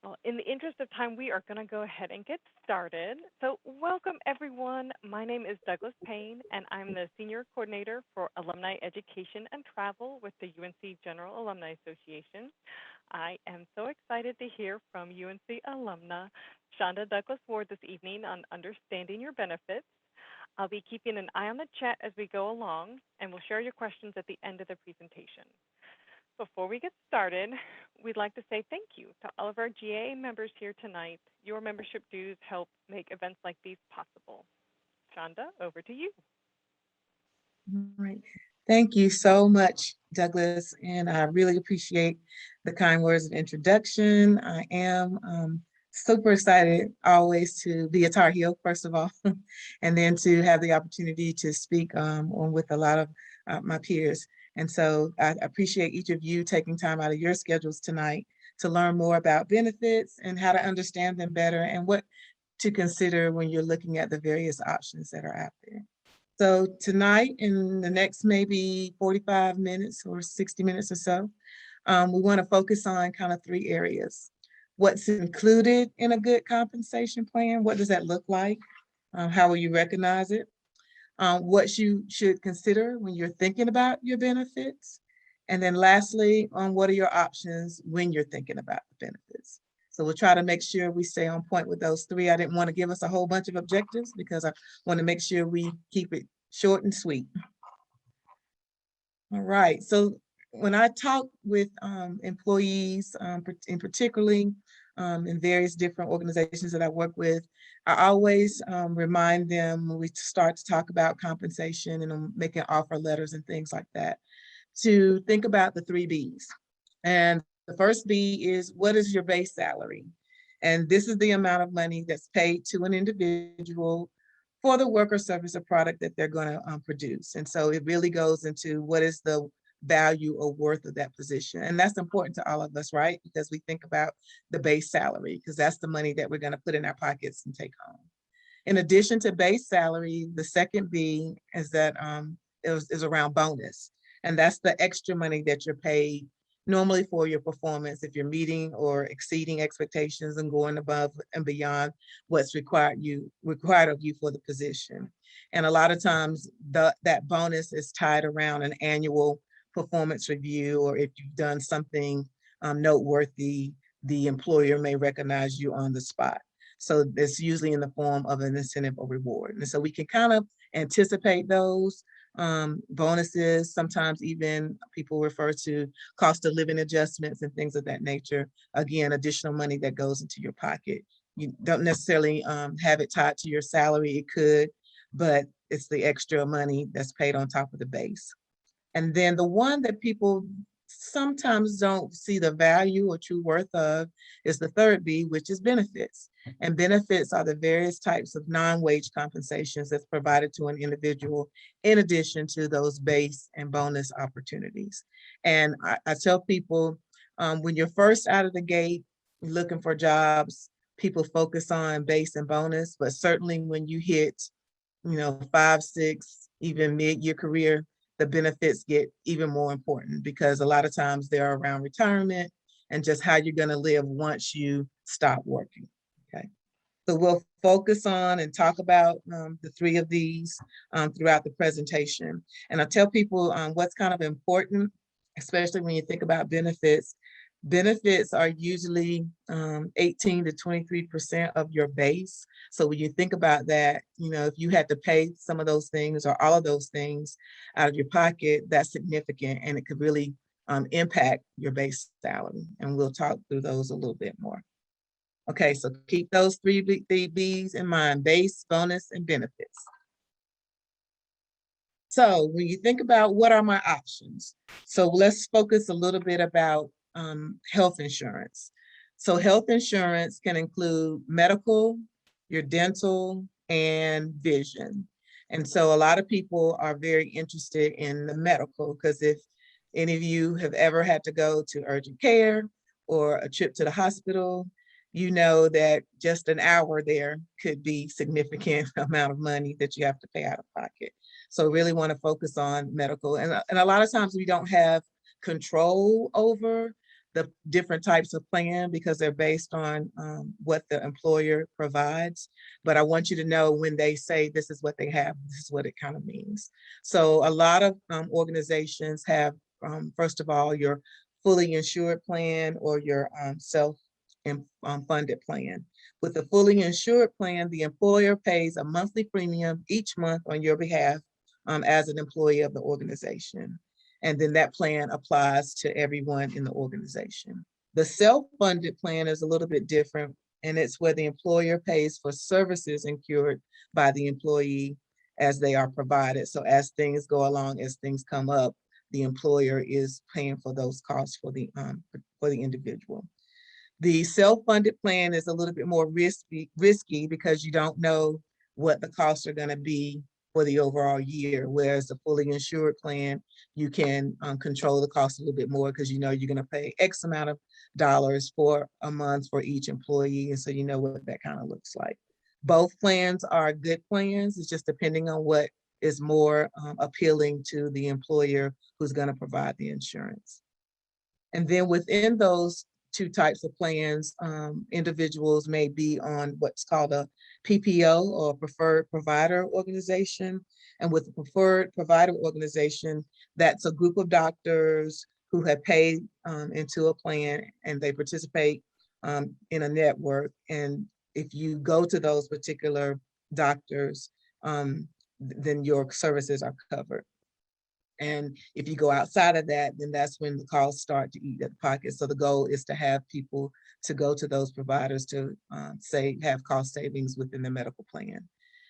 Well, in the interest of time, we are going to go ahead and get started. So, welcome everyone. My name is Douglas Payne, and I'm the Senior Coordinator for Alumni Education and Travel with the UNC General Alumni Association. I am so excited to hear from UNC alumna Chanda Douglas-Ward this evening on understanding your benefits. I'll be keeping an eye on the chat as we go along, and we'll share your questions at the end of the presentation. Before we get started, we'd like to say thank you to all of our GA members here tonight. Your membership dues help make events like these possible. Shonda, over to you. All right. Thank you so much, Douglas, and I really appreciate the kind words of introduction. I am super excited always to be a Tar Heel, first of all, and then to have the opportunity to speak with a lot of my peers. And so I appreciate each of you taking time out of your schedules tonight to learn more about benefits and how to understand them better and what to consider when you're looking at the various options that are out there. So tonight, in the next maybe 45 minutes or 60 minutes or so, we want to focus on kind of three areas. What's included in a good compensation plan? What does that look like? How will you recognize it? What you should consider when you're thinking about your benefits. And then lastly, on what are your options when you're thinking about the benefits. So we'll try to make sure we stay on point with those three. I didn't want to give us a whole bunch of objectives because I want to make sure we keep it short and sweet. All right, so when I talk with employees, in particularly in various different organizations that I work with, I always remind them when we start to talk about compensation and making offer letters and things like that, to think about the three B's. And the first B is, what is your base salary? And this is the amount of money that's paid to an individual for the work or service or product that they're going to produce. And so it really goes into what is the value or worth of that position. And that's important to all of us, right? Because we think about the base salary, because that's the money that we're going to put in our pockets and take home. In addition to base salary, the second B is that is around bonus. And that's the extra money that you're paid normally for your performance if you're meeting or exceeding expectations and going above and beyond what's required of you for the position. And a lot of times that bonus is tied around an annual performance review, or if you've done something noteworthy, the employer may recognize you on the spot. So it's usually in the form of an incentive or reward. And so we can kind of anticipate those bonuses. Sometimes even people refer to cost of living adjustments and things of that nature. Again, additional money that goes into your pocket. You don't necessarily have it tied to your salary. It could, but it's the extra money that's paid on top of the base. And then the one that people sometimes don't see the value or true worth of is the third B, which is benefits. And benefits are the various types of non-wage compensations that's provided to an individual in addition to those base and bonus opportunities. And I tell people when you're first out of the gate looking for jobs, people focus on base and bonus, but certainly when you hit, 5, 6, even mid-year career, the benefits get even more important because a lot of times they're around retirement and just how you're going to live once you stop working. Okay. So we'll focus on and talk about the three of these throughout the presentation. And I tell people what's kind of important, especially when you think about benefits. Benefits are usually 18 to 23% of your base. So when you think about that, if you had to pay some of those things or all of those things out of your pocket, that's significant and it could really impact your base salary. And we'll talk through those a little bit more. Okay, so keep those three B's in mind: base, bonus, and benefits. So when you think about what are my options, so let's focus a little bit about health insurance. So health insurance can include medical, your dental, and vision. And so a lot of people are very interested in the medical because if any of you have ever had to go to urgent care or a trip to the hospital, you know that just an hour there could be significant amount of money that you have to pay out of pocket. So really want to focus on medical. And a lot of times we don't have control over the different types of plan because they're based on what the employer provides. But I want you to know when they say this is what they have, this is what it kind of means. So a lot of organizations have, first of all, your fully insured plan or your self-funded plan. With the fully insured plan, the employer pays a monthly premium each month on your behalf as an employee of the organization. And then that plan applies to everyone in the organization. The self-funded plan is a little bit different, and it's where the employer pays for services incurred by the employee as they are provided. So as things go along, as things come up, the employer is paying for those costs for the individual. The self-funded plan is a little bit more risky because you don't know what the costs are going to be for the overall year. Whereas the fully insured plan, you can control the cost a little bit more because you know you're going to pay X amount of dollars for a month for each employee. And so you know what that kind of looks like. Both plans are good plans. It's just depending on what is more appealing to the employer who's going to provide the insurance. And then within those two types of plans, individuals may be on what's called a PPO or preferred provider organization. And with the preferred provider organization, that's a group of doctors who have paid into a plan and they participate in a network. And if you go to those particular doctors, then your services are covered. And if you go outside of that, then that's when the costs start to eat at the pocket. So the goal is to have people to go to those providers to have cost savings within the medical plan.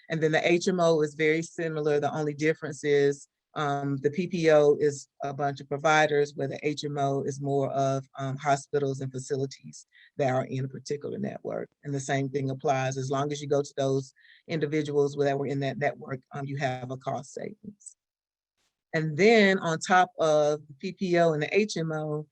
And then the HMO is very similar. The only difference is the PPO is a bunch of providers, where the HMO is more of hospitals and facilities that are in a particular network. And the same thing applies. As long as you go to those individuals that were in that network, you have a cost savings. And then on top of the PPO and the HMO,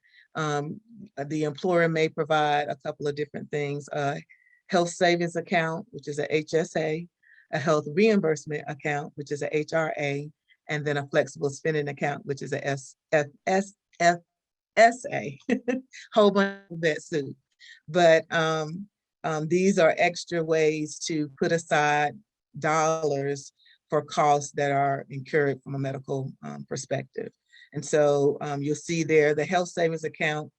the employer may provide a couple of different things: a health savings account, which is a HSA, a health reimbursement account, which is a HRA, and then a flexible spending account, which is a SFSA. Whole bunch of that soup. But these are extra ways to put aside dollars for costs that are incurred from a medical perspective. And so you'll see there the health savings account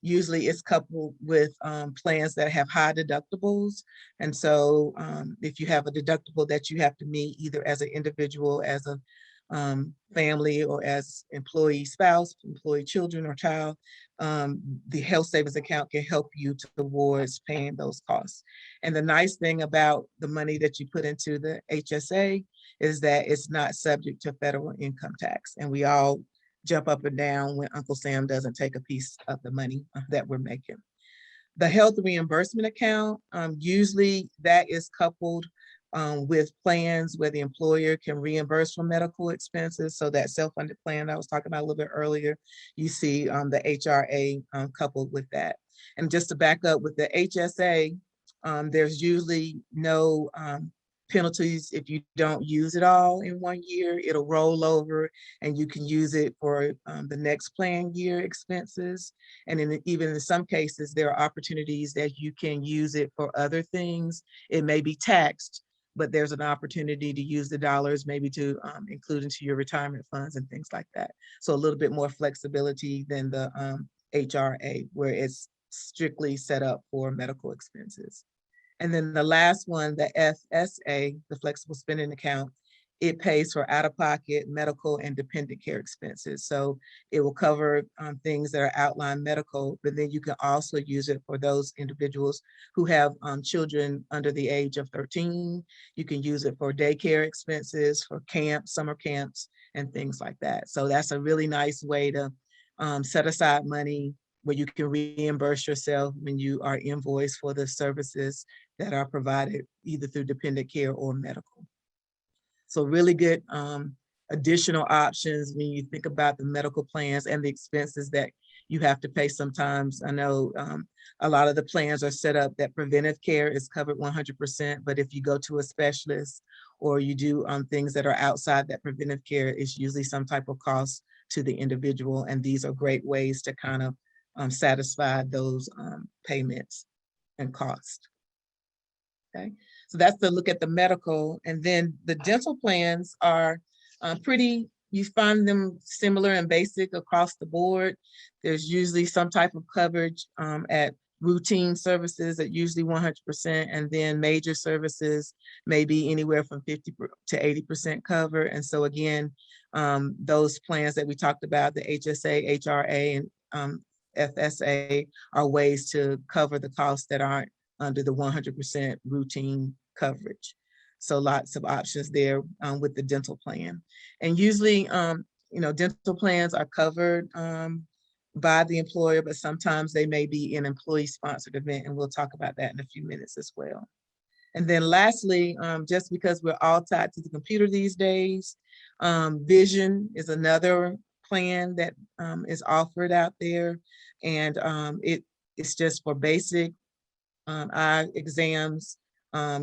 usually is coupled with plans that have high deductibles. And so if you have a deductible that you have to meet either as an individual, as a family, or as employee spouse, employee children or child, the health savings account can help you towards paying those costs. And the nice thing about the money that you put into the HSA is that it's not subject to federal income tax. And we all jump up and down when Uncle Sam doesn't take a piece of the money that we're making. The health reimbursement account, usually that is coupled with plans where the employer can reimburse for medical expenses. So that self-funded plan I was talking about a little bit earlier, you see the HRA coupled with that. And just to back up with the HSA, there's usually no penalties if you don't use it all in 1 year. It'll roll over and you can use it for the next plan year expenses. And even in some cases, there are opportunities that you can use it for other things. It may be taxed, but there's an opportunity to use the dollars maybe to include into your retirement funds and things like that. So a little bit more flexibility than the HRA, where it's strictly set up for medical expenses. And then the last one, the FSA, the flexible spending account, it pays for out-of-pocket medical and dependent care expenses. So it will cover things that are outlined medical, but then you can also use it for those individuals who have children under the age of 13. You can use it for daycare expenses, for camps, summer camps, and things like that. So that's a really nice way to set aside money where you can reimburse yourself when you are invoiced for the services that are provided either through dependent care or medical. So really good additional options when you think about the medical plans and the expenses that you have to pay sometimes. I know a lot of the plans are set up that preventive care is covered 100%, but if you go to a specialist or you do things that are outside that preventive care, it's usually some type of cost to the individual. And these are great ways to kind of satisfy those payments and costs. Okay, so that's the look at the medical, and then the dental plans are pretty, you find them similar and basic across the board. There's usually some type of coverage at routine services at usually 100%, and then major services maybe anywhere from 50 to 80% cover. And so again, those plans that we talked about, the HSA, HRA, and FSA, are ways to cover the costs that aren't under the 100% routine coverage. So lots of options there with the dental plan. And usually, dental plans are covered by the employer, but sometimes they may be an employee-sponsored event, and we'll talk about that in a few minutes as well. And then lastly, just because we're all tied to the computer these days, Vision is another plan that is offered out there, and it's just for basic eye exams.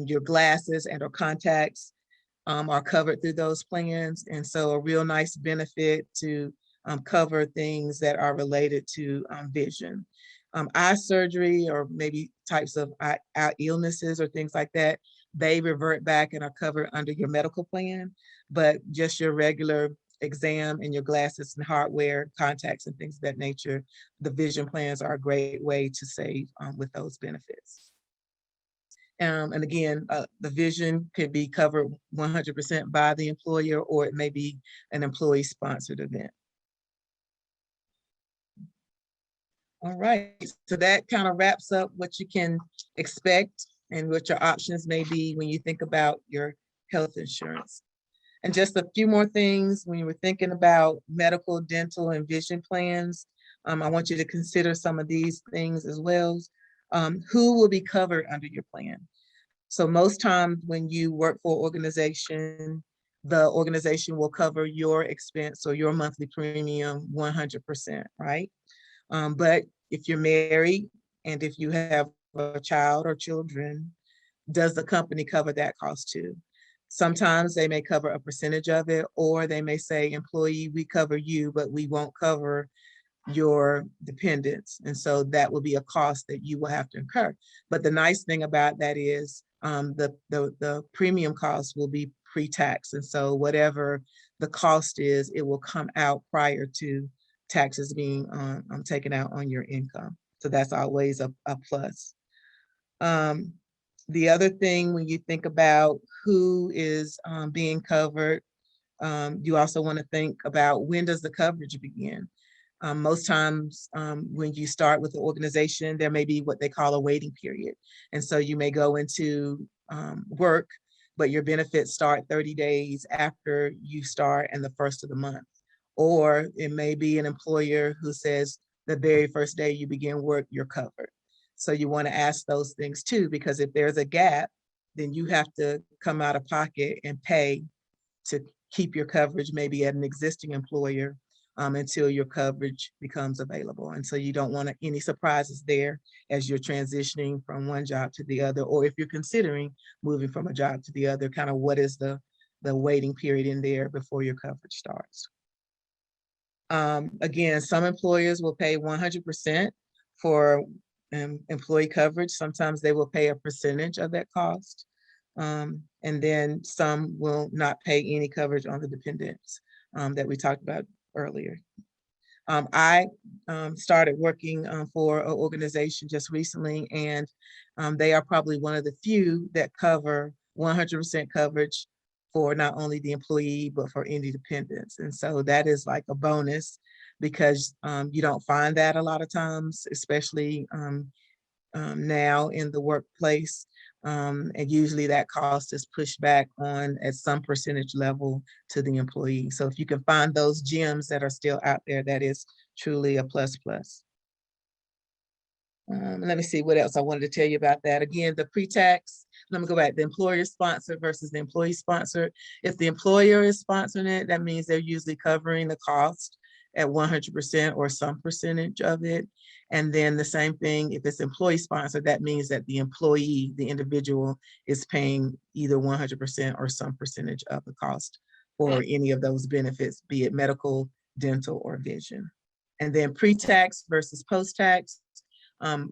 Your glasses and or contacts are covered through those plans. And so a real nice benefit to cover things that are related to vision. Eye surgery or maybe types of eye illnesses or things like that, they revert back and are covered under your medical plan, but just your regular exam and your glasses and hardware, contacts and things of that nature, the vision plans are a great way to save with those benefits. And again, the vision could be covered 100% by the employer, or it may be an employee-sponsored event. All right, so that kind of wraps up what you can expect and what your options may be when you think about your health insurance. And just a few more things when you were thinking about medical, dental, and vision plans. I want you to consider some of these things as well. Who will be covered under your plan? So most times when you work for an organization, the organization will cover your expense or your monthly premium 100%, right? But if you're married and if you have a child or children, does the company cover that cost too? Sometimes they may cover a percentage of it, or they may say, employee, we cover you, but we won't cover your dependents. And so that will be a cost that you will have to incur. But the nice thing about that is the premium cost will be pre-tax. And so whatever the cost is, it will come out prior to taxes being taken out on your income. So that's always a plus. The other thing, when you think about who is being covered, you also want to think about, when does the coverage begin? Most times when you start with the organization, there may be what they call a waiting period. And so you may go into work, but your benefits start 30 days after you start and the first of the month. Or it may be an employer who says the very first day you begin work, you're covered. So you want to ask those things too, because if there's a gap, then you have to come out of pocket and pay to keep your coverage maybe at an existing employer until your coverage becomes available. And so you don't want any surprises there as you're transitioning from one job to the other, or if you're considering moving from a job to the other, kind of what is the waiting period in there before your coverage starts. Again, some employers will pay 100% for employee coverage. Sometimes they will pay a percentage of that cost. And then some will not pay any coverage on the dependents that we talked about earlier. I started working for an organization just recently, and they are probably one of the few that cover 100% coverage for not only the employee, but for any dependents. And so that is like a bonus, because you don't find that a lot of times, especially now in the workplace. And usually that cost is pushed back on at some percentage level to the employee. So if you can find those gems that are still out there, that is truly a plus plus. Let me see what else I wanted to tell you about that. Again, the pre-tax, let me go back, the employer sponsored versus the employee sponsored. If the employer is sponsoring it, that means they're usually covering the cost at 100% or some percentage of it. And then the same thing, if it's employee sponsored, that means that the employee, the individual, is paying either 100% or some percentage of the cost for any of those benefits, be it medical, dental, or vision. And then pre-tax versus post-tax.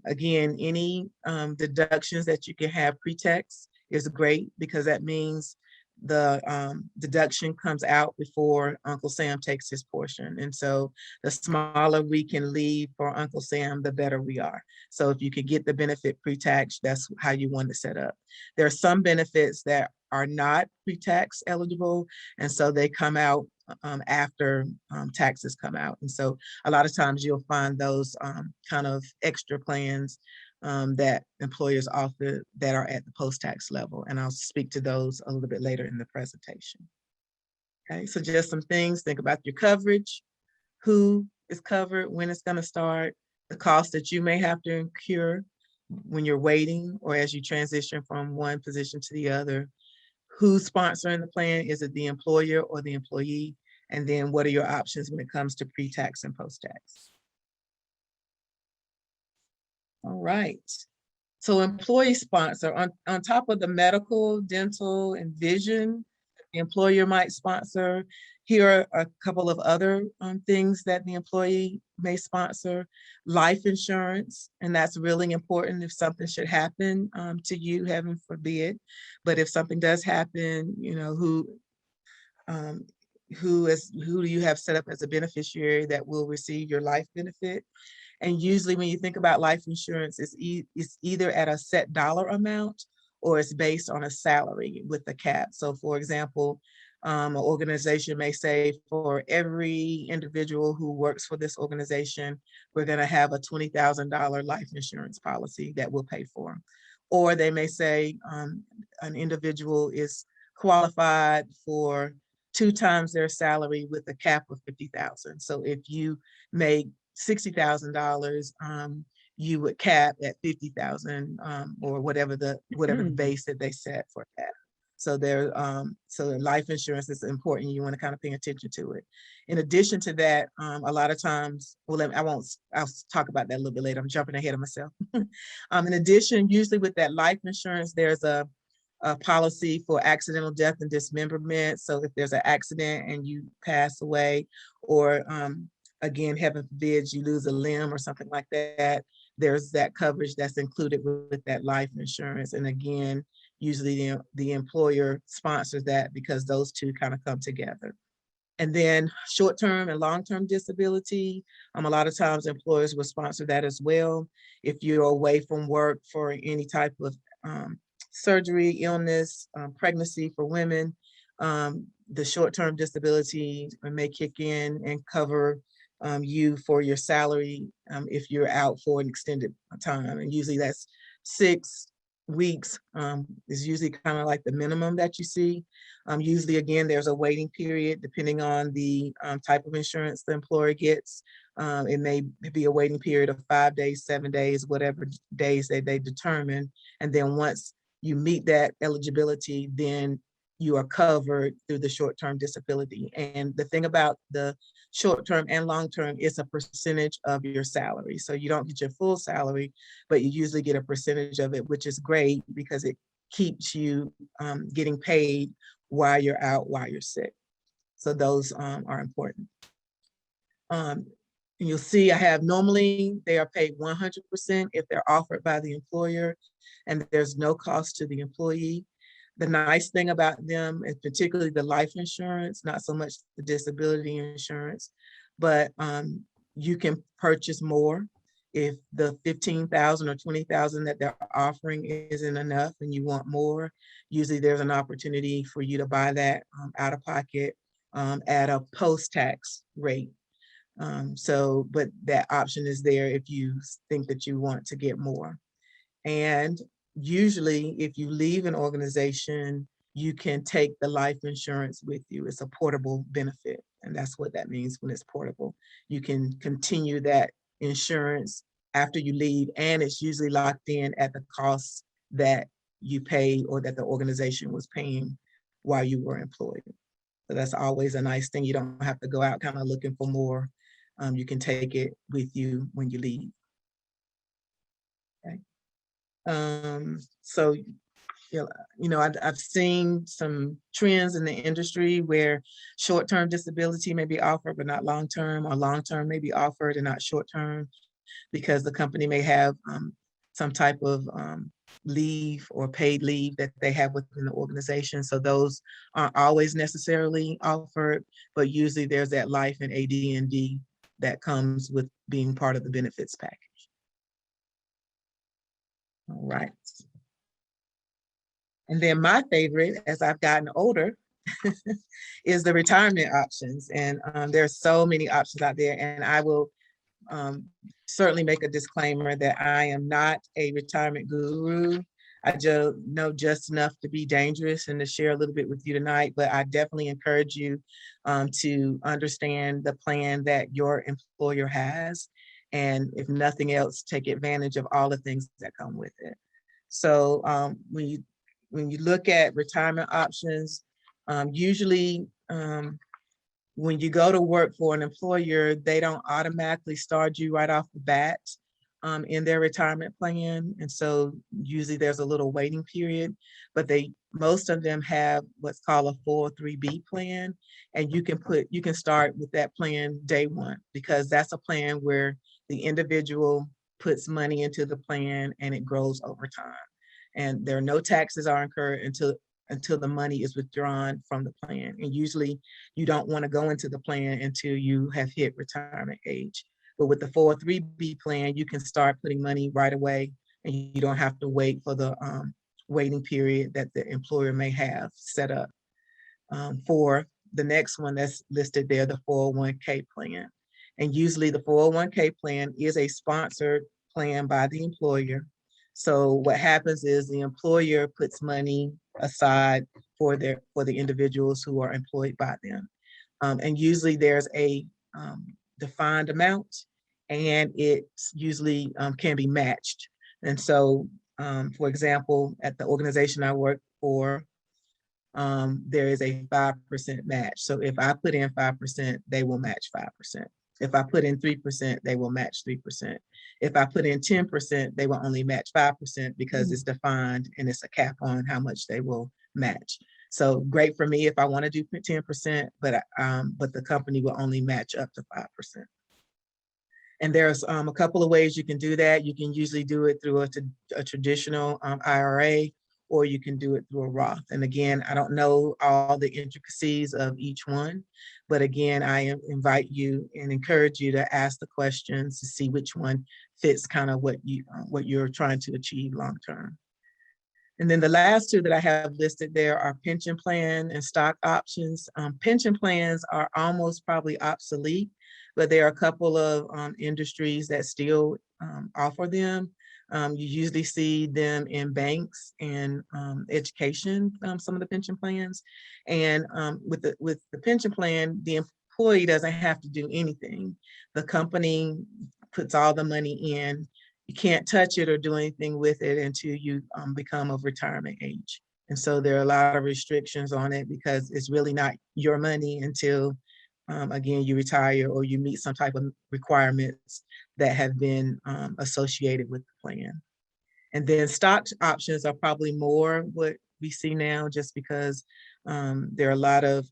Again, any deductions that you can have pre-tax is great because that means the deduction comes out before Uncle Sam takes his portion. And so the smaller we can leave for Uncle Sam, the better we are. So if you could get the benefit pre-tax, that's how you want to set up. There are some benefits that are not pre-tax eligible, and so they come out after taxes come out. And so a lot of times you'll find those kind of extra plans that employers offer that are at the post-tax level. And I'll speak to those a little bit later in the presentation. Okay, so just some things, think about your coverage, who is covered, when it's gonna start, the cost that you may have to incur when you're waiting or as you transition from one position to the other. Who's sponsoring the plan? Is it the employer or the employee? And then what are your options when it comes to pre-tax and post-tax? All right. So employee sponsor, on top of the medical, dental, and vision, the employer might sponsor. Here are a couple of other things that the employee may sponsor. Life insurance, and that's really important if something should happen to you, heaven forbid. But if something does happen, you know, who do you have set up as a beneficiary that will receive your life benefit? And usually when you think about life insurance, it's either at a set dollar amount or it's based on a salary with a cap. So for example, an organization may say for every individual who works for this organization, we're gonna have a $20,000 life insurance policy that we'll pay for. Or they may say an individual is qualified for 2 times their salary with a cap of 50,000. So if you make $60,000, you would cap at 50,000 or whatever the base that they set for that. So so life insurance is important. You want to kind of pay attention to it. In addition to that, a lot of times, well, I'll talk about that a little bit later. I'm jumping ahead of myself. In addition, usually with that life insurance, there's a policy for accidental death and dismemberment. So if there's an accident and you pass away, or again, heaven forbid, you lose a limb or something like that, there's that coverage that's included with that life insurance. And again, usually the employer sponsors that because those two kind of come together. And then short-term and long-term disability, a lot of times employers will sponsor that as well. If you're away from work for any type of surgery, illness, pregnancy for women, the short-term disability may kick in and cover you for your salary if you're out for an extended time. And usually that's 6 weeks is usually kind of like the minimum that you see. Usually, again, there's a waiting period depending on the type of insurance the employer gets. It may be a waiting period of 5 days, 7 days, whatever days that they determine. And then once you meet that eligibility, then you are covered through the short-term disability. And the thing about the short-term and long-term is a percentage of your salary. So you don't get your full salary, but you usually get a percentage of it, which is great because it keeps you getting paid while you're out, while you're sick. So those are important. And you'll see I have normally they are paid 100% if they're offered by the employer and there's no cost to the employee. The nice thing about them is particularly the life insurance, not so much the disability insurance, but you can purchase more if the 15,000 or 20,000 that they're offering isn't enough and you want more. Usually there's an opportunity for you to buy that out of pocket at a post-tax rate. But that option is there if you think that you want to get more. And usually if you leave an organization, you can take the life insurance with you. It's a portable benefit. And that's what that means when it's portable. You can continue that insurance after you leave, and it's usually locked in at the cost that you pay or that the organization was paying while you were employed. So that's always a nice thing. You don't have to go out kind of looking for more. You can take it with you when you leave. Okay. So I've seen some trends in the industry where short-term disability may be offered, but not long-term, or long-term may be offered and not short-term, because the company may have some type of leave or paid leave that they have within the organization. So those aren't always necessarily offered, but usually there's that life and AD&D that comes with being part of the benefits package. All right. And then my favorite, as I've gotten older, is the retirement options. And there are so many options out there. And I will certainly make a disclaimer that I am not a retirement guru. I just know just enough to be dangerous and to share a little bit with you tonight, but I definitely encourage you to understand the plan that your employer has. And if nothing else, take advantage of all the things that come with it. So when you look at retirement options, usually when you go to work for an employer, they don't automatically start you right off the bat in their retirement plan. And so usually there's a little waiting period, but most of them have what's called a 403B plan. And you can start with that plan day one, because that's a plan where the individual puts money into the plan and it grows over time. And there are no taxes are incurred until the money is withdrawn from the plan. And usually you don't want to go into the plan until you have hit retirement age. But with the 403B plan, you can start putting money right away, and you don't have to wait for the waiting period that the employer may have set up. For the next one that's listed there, the 401k plan. And usually the 401k plan is a sponsored plan by the employer. So what happens is the employer puts money aside for the individuals who are employed by them. And usually there's a defined amount, and it usually can be matched. And so, for example, at the organization I work for, there is a 5% match. So if I put in 5%, they will match 5%. If I put in 3%, they will match 3%. If I put in 10%, they will only match 5% because it's defined and it's a cap on how much they will match. So great for me if I want to do 10%, but the company will only match up to 5%. And there's a couple of ways you can do that. You can usually do it through a traditional IRA, or you can do it through a Roth. And again, I don't know all the intricacies of each one, but again, I invite you and encourage you to ask the questions to see which one fits kind of what you're trying to achieve long term. And then the last two that I have listed there are pension plan and stock options. Pension plans are almost probably obsolete, but there are a couple of industries that still offer them. You usually see them in banks and education, some of the pension plans. And with the pension plan, the employee doesn't have to do anything. The company puts all the money in. You can't touch it or do anything with it until you become of retirement age. And so there are a lot of restrictions on it because it's really not your money until, again, you retire or you meet some type of requirements that have been associated with the plan. And then stock options are probably more what we see now, just because there are a lot of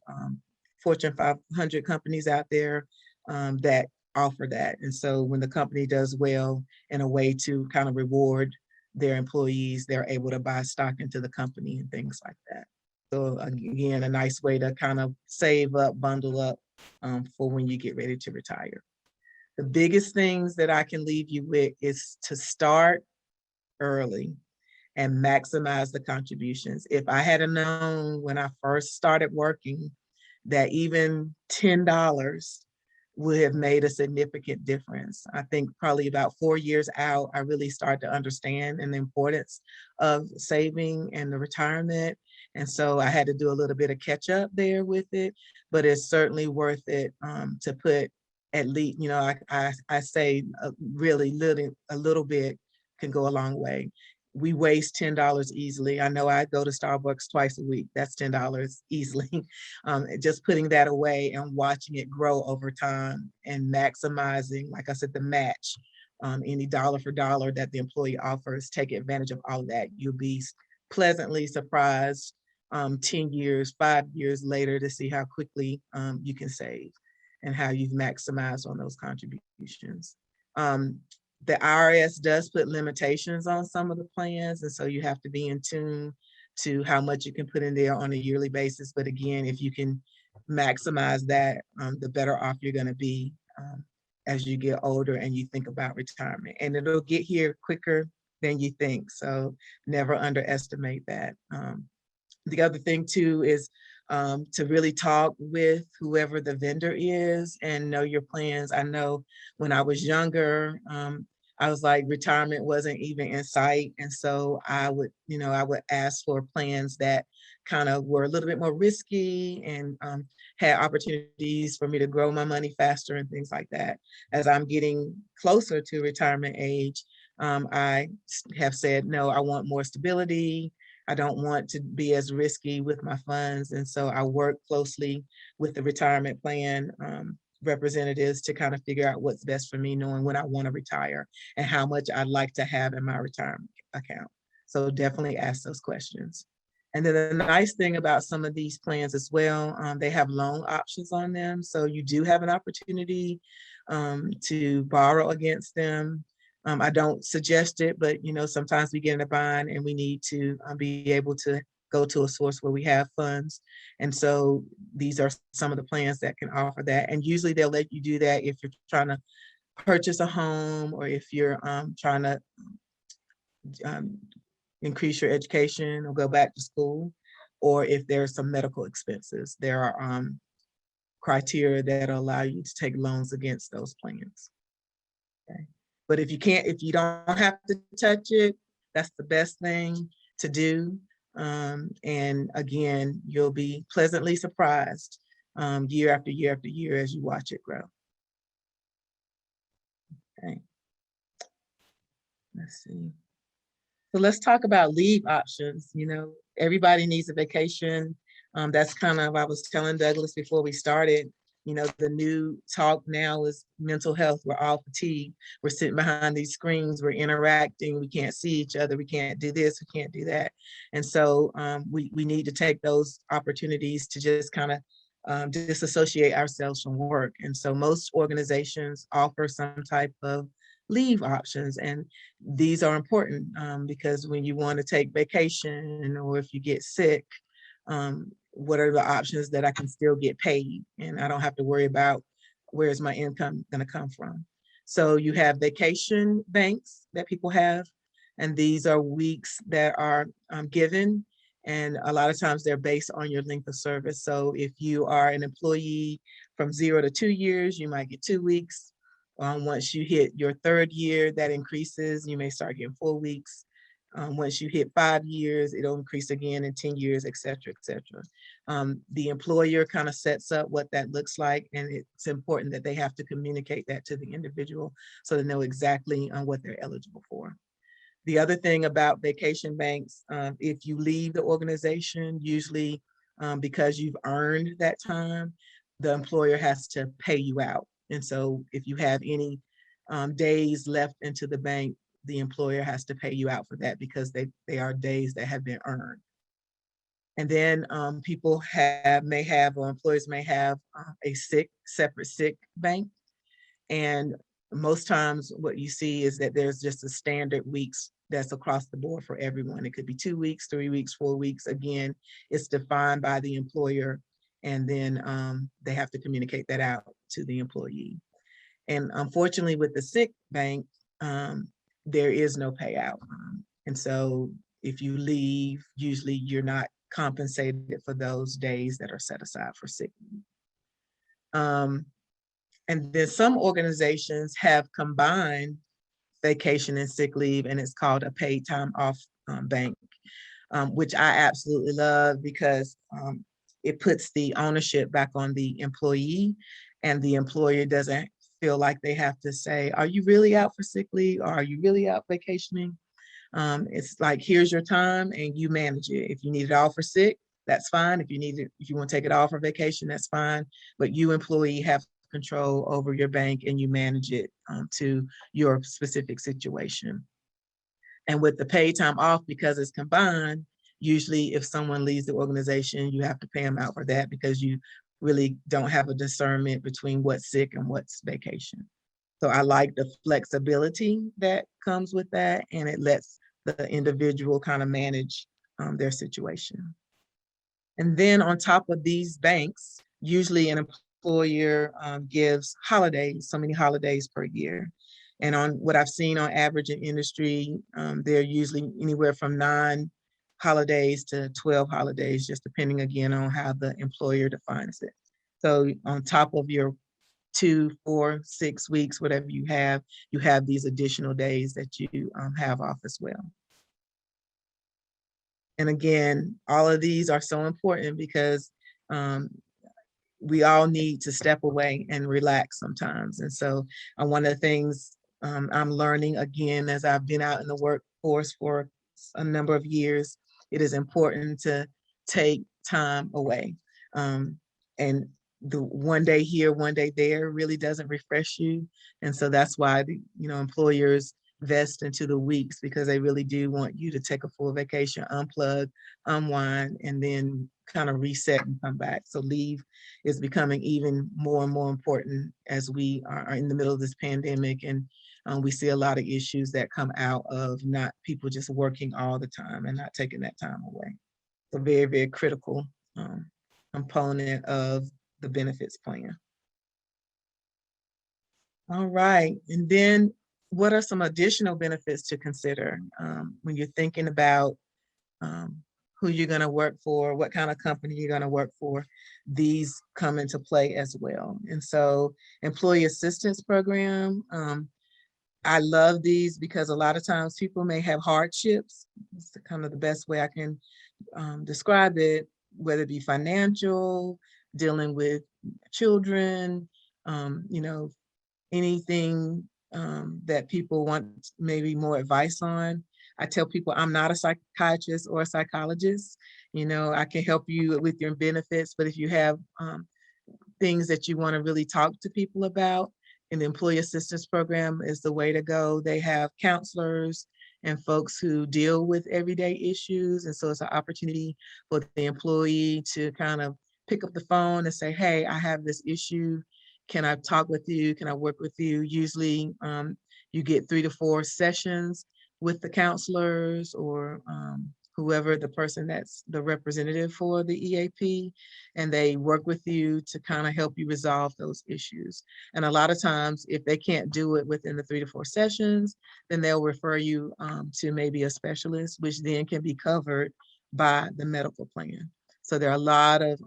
Fortune 500 companies out there that offer that. And so when the company does well in a way to kind of reward their employees, they're able to buy stock into the company and things like that. So again, a nice way to kind of save up, bundle up for when you get ready to retire. The biggest things that I can leave you with is to start early and maximize the contributions. If I had known when I first started working that even $10 would have made a significant difference. I think probably about 4 years out, I really started to understand the importance of saving and the retirement. And so I had to do a little bit of catch up there with it, but it's certainly worth it to put at least, I say really a little bit can go a long way. We waste $10 easily. I know I go to Starbucks twice a week. That's $10 easily. Just putting that away and watching it grow over time and maximizing, like I said, the match, any dollar for dollar that the employee offers, take advantage of all of that. You'll be pleasantly surprised 10 years, 5 years later to see how quickly you can save and how you've maximized on those contributions. Um, the IRS does put limitations on some of the plans, and so you have to be in tune to how much you can put in there on a yearly basis. But again, if you can maximize that, the better off you're going to be as you get older and you think about retirement. And it'll get here quicker than you think. So never underestimate that. The other thing too is to really talk with whoever the vendor is and know your plans. I know when I was younger, I was like retirement wasn't even in sight. And so I would, I would ask for plans that kind of were a little bit more risky and had opportunities for me to grow my money faster and things like that. As I'm getting closer to retirement age, I have said, no, I want more stability. I don't want to be as risky with my funds. And so I work closely with the retirement plan representatives to kind of figure out what's best for me, knowing when I want to retire and how much I'd like to have in my retirement account. So definitely ask those questions. And then the nice thing about some of these plans as well, they have loan options on them. So you do have an opportunity to borrow against them. I don't suggest it, but sometimes we get in a bind and we need to be able to go to a source where we have funds. And so these are some of the plans that can offer that. And usually they'll let you do that if you're trying to purchase a home or if you're trying to increase your education or go back to school, or if there's some medical expenses. There are criteria that allow you to take loans against those plans. Okay. But if you don't have to touch it, that's the best thing to do. And again, you'll be pleasantly surprised year after year after year as you watch it grow. Okay. Let's see. So let's talk about leave options. Everybody needs a vacation. That's kind of, I was telling Douglas before we started, the new talk now is mental health. We're all fatigued. We're sitting behind these screens. We're interacting. We can't see each other. We can't do this. We can't do that. And so we need to take those opportunities to just kind of disassociate ourselves from work. And so most organizations offer some type of leave options. And these are important because when you want to take vacation or if you get sick, what are the options that I can still get paid and I don't have to worry about where's my income going to come from. So you have vacation banks that people have, and these are weeks that are given, and a lot of times they're based on your length of service. So if you are an employee from 0 to 2 years, you might get 2 weeks. Once you hit your 3rd year, that increases. You may start getting 4 weeks. Once you hit 5 years, it'll increase again in 10 years, et cetera, et cetera. The employer kind of sets up what that looks like, and it's important that they have to communicate that to the individual so they know exactly what they're eligible for. The other thing about vacation banks, if you leave the organization, usually because you've earned that time, the employer has to pay you out. And so if you have any days left into the bank, the employer has to pay you out for that because they are days that have been earned. And then people may have, or employers may have a separate sick bank. And most times what you see is that there's just a standard weeks that's across the board for everyone. It could be 2 weeks, 3 weeks, 4 weeks. Again, it's defined by the employer, and then they have to communicate that out to the employee. And unfortunately with the sick bank, there is no payout. And so if you leave, usually you're not compensated for those days that are set aside for sick leave. And then some organizations have combined vacation and sick leave, and it's called a paid time off bank, which I absolutely love because it puts the ownership back on the employee, and the employer doesn't feel like they have to say, are you really out for sick leave? Or are you really out vacationing? It's like, here's your time and you manage it. If you need it all for sick, that's fine. If you want to take it all for vacation, that's fine. But you employee have control over your bank and you manage it to your specific situation. And with the paid time off, because it's combined, Usually if someone leaves the organization, you have to pay them out for that because you really don't have a discernment between what's sick and what's vacation. So I like the flexibility that comes with that, and it lets the individual kind of manage their situation. And then on top of these banks, usually an employer gives holidays, so many holidays per year. And on what I've seen on average in industry, they're usually anywhere from 9 holidays to 12 holidays, just depending again on how the employer defines it. So on top of your 2, 4, 6 weeks, whatever you have these additional days that you have off as well. And again, all of these are so important because um, we all need to step away and relax sometimes. And so one of the things I'm learning again as I've been out in the workforce for a number of years, it is important to take time away. And the one day here, one day there really doesn't refresh you. And so that's why employers vest into the weeks because they really do want you to take a full vacation, unplug, unwind, and then kind of reset and come back. So leave is becoming even more and more important as we are in the middle of this pandemic. And we see a lot of issues that come out of not people just working all the time and not taking that time away. So very, very critical component of the benefits plan. All right. And then what are some additional benefits to consider when you're thinking about who you're going to work for, what kind of company you're going to work for? These come into play as well. And so employee assistance program, I love these because a lot of times people may have hardships. It's kind of the best way I can describe it, whether it be financial, dealing with children, anything that people want maybe more advice on. I tell people I'm not a psychiatrist or a psychologist. I can help you with your benefits, but if you have things that you want to really talk to people about, and the employee assistance program is the way to go. They have counselors and folks who deal with everyday issues. And so it's an opportunity for the employee to kind of pick up the phone and say, hey, I have this issue. Can I talk with you? Can I work with you? Usually you get 3 to 4 sessions with the counselors or whoever the person that's the representative for the EAP, and they work with you to kind of help you resolve those issues. And a lot of times, if they can't do it within the 3 to 4 sessions, then they'll refer you to maybe a specialist, which then can be covered by the medical plan. So there are a lot of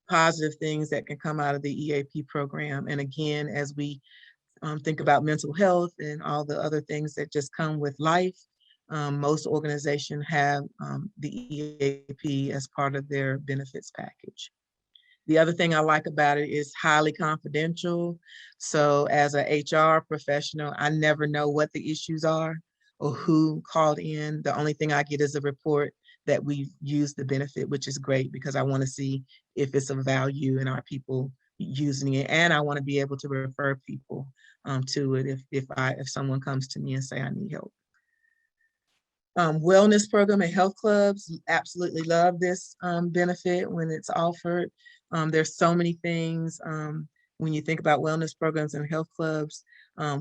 positive things that can come out of the EAP program. And again, as we think about mental health and all the other things that just come with life, most organizations have the EAP as part of their benefits package. The other thing I like about it is highly confidential. So as an HR professional, I never know what the issues are or who called in. The only thing I get is a report that we've used the benefit, which is great because I want to see if it's of value and are people using it. And I want to be able to refer people to it if someone comes to me and say I need help. Wellness program and health clubs, absolutely love this benefit when it's offered. There's so many things when you think about wellness programs and health clubs,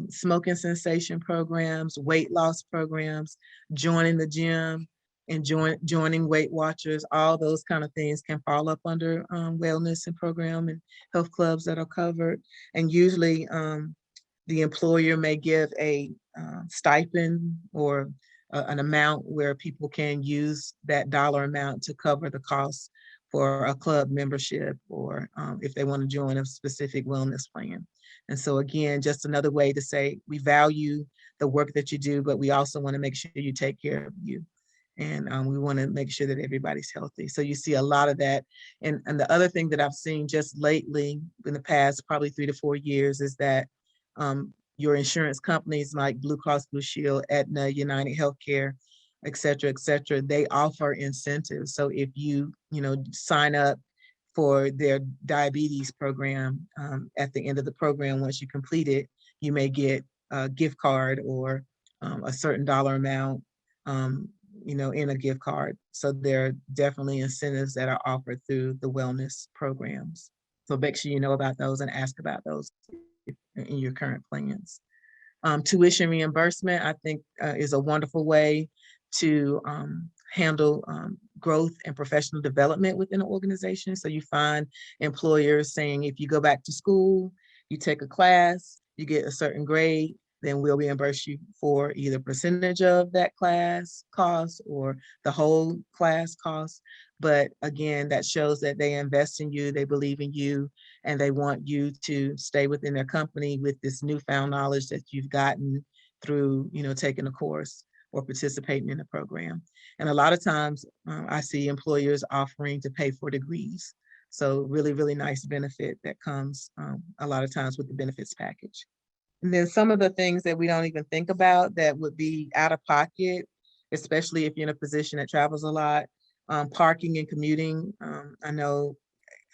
smoking cessation programs, weight loss programs, joining the gym and joining Weight Watchers, all those kind of things can fall up under wellness and program and health clubs that are covered. And usually the employer may give a stipend or an amount where people can use that dollar amount to cover the costs for a club membership or if they want to join a specific wellness plan. And so again, just another way to say we value the work that you do, but we also want to make sure you take care of you. And we want to make sure that everybody's healthy. So you see a lot of that. And the other thing that I've seen just lately in the past, probably 3 to 4 years, is that your insurance companies like Blue Cross Blue Shield, Aetna, United Healthcare, et cetera, they offer incentives. So if you sign up for their diabetes program, at the end of the program, once you complete it, you may get a gift card or a certain dollar amount in a gift card. So there are definitely incentives that are offered through the wellness programs. So make sure you know about those and ask about those in your current plans. Tuition reimbursement, I think, is a wonderful way to handle growth and professional development within an organization. So you find employers saying, if you go back to school, you take a class, you get a certain grade, then we'll reimburse you for either percentage of that class cost or the whole class cost. But again, that shows that they invest in you, they believe in you, and they want you to stay within their company with this newfound knowledge that you've gotten through, taking a course or participating in a program. And a lot of times I see employers offering to pay for degrees. So really, really nice benefit that comes a lot of times with the benefits package. And then some of the things that we don't even think about that would be out of pocket, especially if you're in a position that travels a lot, parking and commuting. I know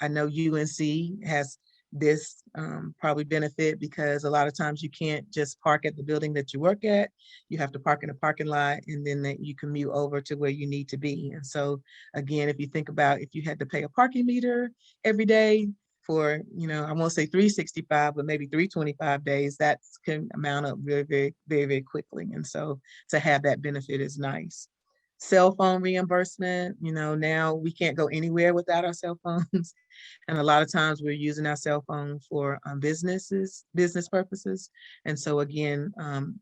UNC has this probably benefit because a lot of times you can't just park at the building that you work at. You have to park in a parking lot and then that you commute over to where you need to be. And so again, if you think about if you had to pay a parking meter every day for, I won't say 365, but maybe 325 days, that can amount up very, very, very, very quickly. And so to have that benefit is nice. Cell phone reimbursement, now we can't go anywhere without our cell phones. And a lot of times we're using our cell phone for business purposes. And so again,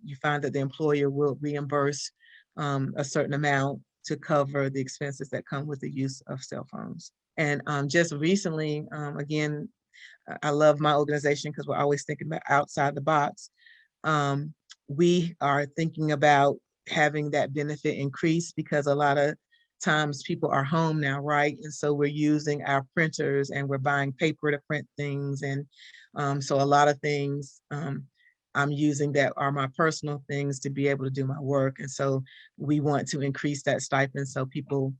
you find that the employer will reimburse a certain amount to cover the expenses that come with the use of cell phones. And just recently, again, I love my organization because we're always thinking about outside the box. We are thinking about having that benefit increase because a lot of times people are home now, right? And so we're using our printers and we're buying paper to print things. And so a lot of things I'm using that are my personal things to be able to do my work. And so we want to increase that stipend so people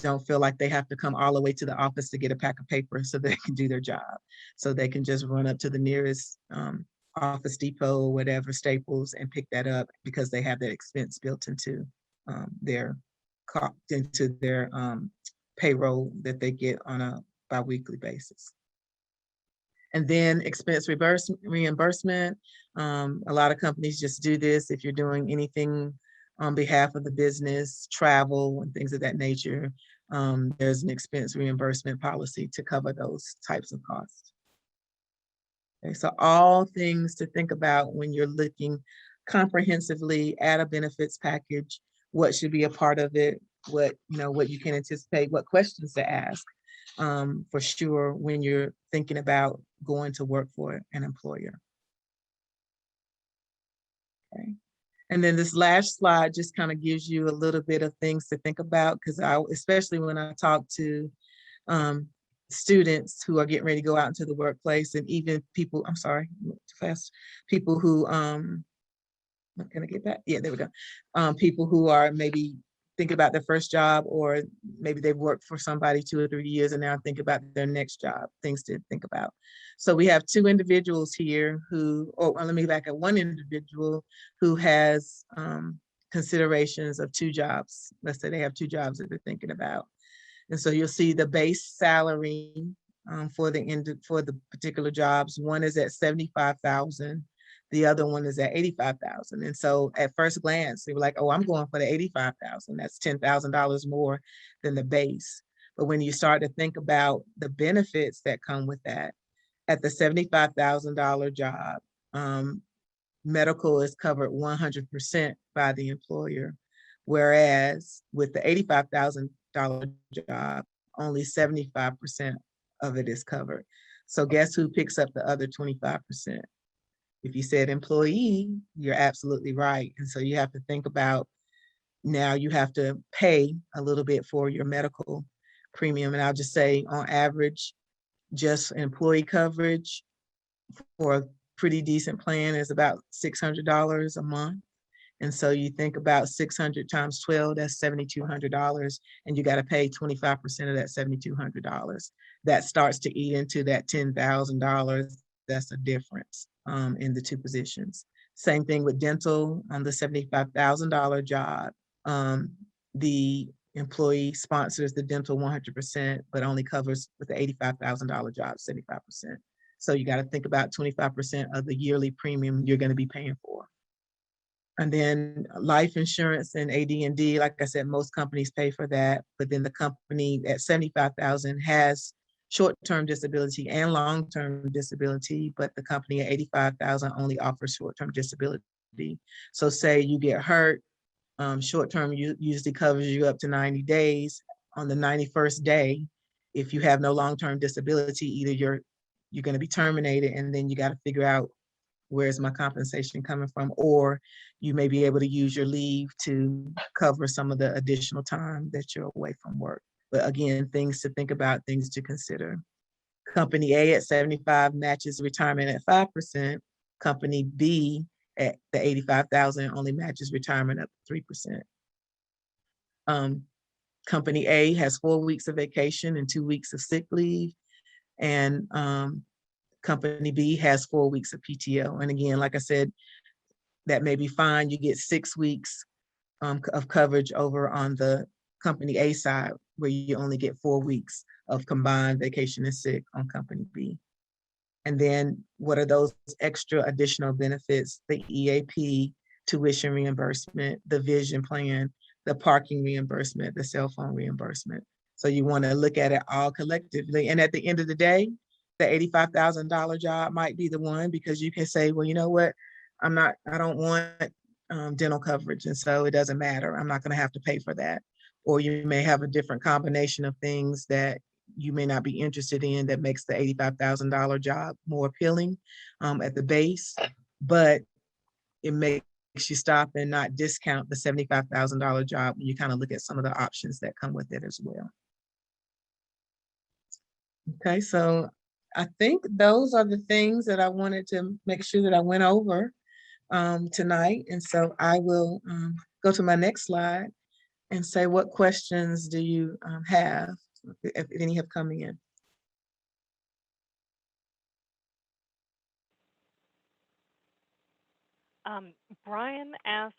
don't feel like they have to come all the way to the office to get a pack of paper so they can do their job. So they can just run up to the nearest Office Depot or whatever, Staples, and pick that up because they have that expense built into their payroll that they get on a biweekly basis. And then expense reimbursement. A lot of companies just do this if you're doing anything on behalf of the business, travel and things of that nature. There's an expense reimbursement policy to cover those types of costs. Okay, so all things to think about when you're looking comprehensively at a benefits package, what should be a part of it, what you can anticipate, what questions to ask for sure when you're thinking about going to work for an employer. Okay. And then this last slide just kind of gives you a little bit of things to think about because especially when I talk to students who are getting ready to go out into the workplace and even people, I'm sorry, too fast, people who, can I get back? Yeah, there we go. People who are maybe thinking about their first job or maybe they've worked for somebody 2 or 3 years and now think about their next job, things to think about. So we have 2 individuals here who, let me back up, 1 individual who has considerations of 2 jobs. Let's say they have 2 jobs that they're thinking about. And so you'll see the base salary for the particular jobs. One is at $75,000. The other one is at $85,000. And so at first glance, they were like, oh, I'm going for the $85,000. That's $10,000 more than the base. But when you start to think about the benefits that come with that, at the $75,000 job, medical is covered 100% by the employer. Whereas with the $85,000 job, only 75% of it is covered. So guess who picks up the other 25%? If you said employee, you're absolutely right. And so you have to think about now you have to pay a little bit for your medical premium. And I'll just say on average, just employee coverage for a pretty decent plan is about $600 a month. And so you think about 600 times 12, that's $7,200, and you got to pay 25% of that $7,200. That starts to eat into that $10,000. That's a difference in the 2 positions. Same thing with dental on the $75,000 job. the employee sponsors the dental 100%, but only covers with the $85,000 job, 75%. So you got to think about 25% of the yearly premium you're going to be paying for. And then life insurance and AD&D, like I said, most companies pay for that, but then the company at 75,000 has short-term disability and long-term disability, but the company at 85,000 only offers short-term disability. So say you get hurt, short-term usually covers you up to 90 days. On the 91st day, if you have no long-term disability, either you're going to be terminated, and then you got to figure out where's my compensation coming from, or you may be able to use your leave to cover some of the additional time that you're away from work. But again, things to think about, things to consider. Company A at 75 matches retirement at 5%. Company B at the 85,000 only matches retirement up to 3%. Company A has 4 weeks of vacation and 2 weeks of sick leave, and Company B has 4 weeks of PTO. And again, like I said, that may be fine. You get 6 weeks of coverage over on the Company A side, where you only get 4 weeks of combined vacation and sick on Company B. And then what are those extra additional benefits? The EAP, tuition reimbursement, the vision plan, the parking reimbursement, the cell phone reimbursement. So you want to look at it all collectively. And at the end of the day, the $85,000 job might be the one, because you can say, well, you know what? I don't want dental coverage, and so it doesn't matter. I'm not going to have to pay for that. Or you may have a different combination of things that you may not be interested in that makes the $85,000 job more appealing at the base, but it makes you stop and not discount the $75,000 job when you kind of look at some of the options that come with it as well. Okay, so I think those are the things that I wanted to make sure that I went over tonight. And so I will go to my next slide and say, what questions do you have, if any have come in? Brian asked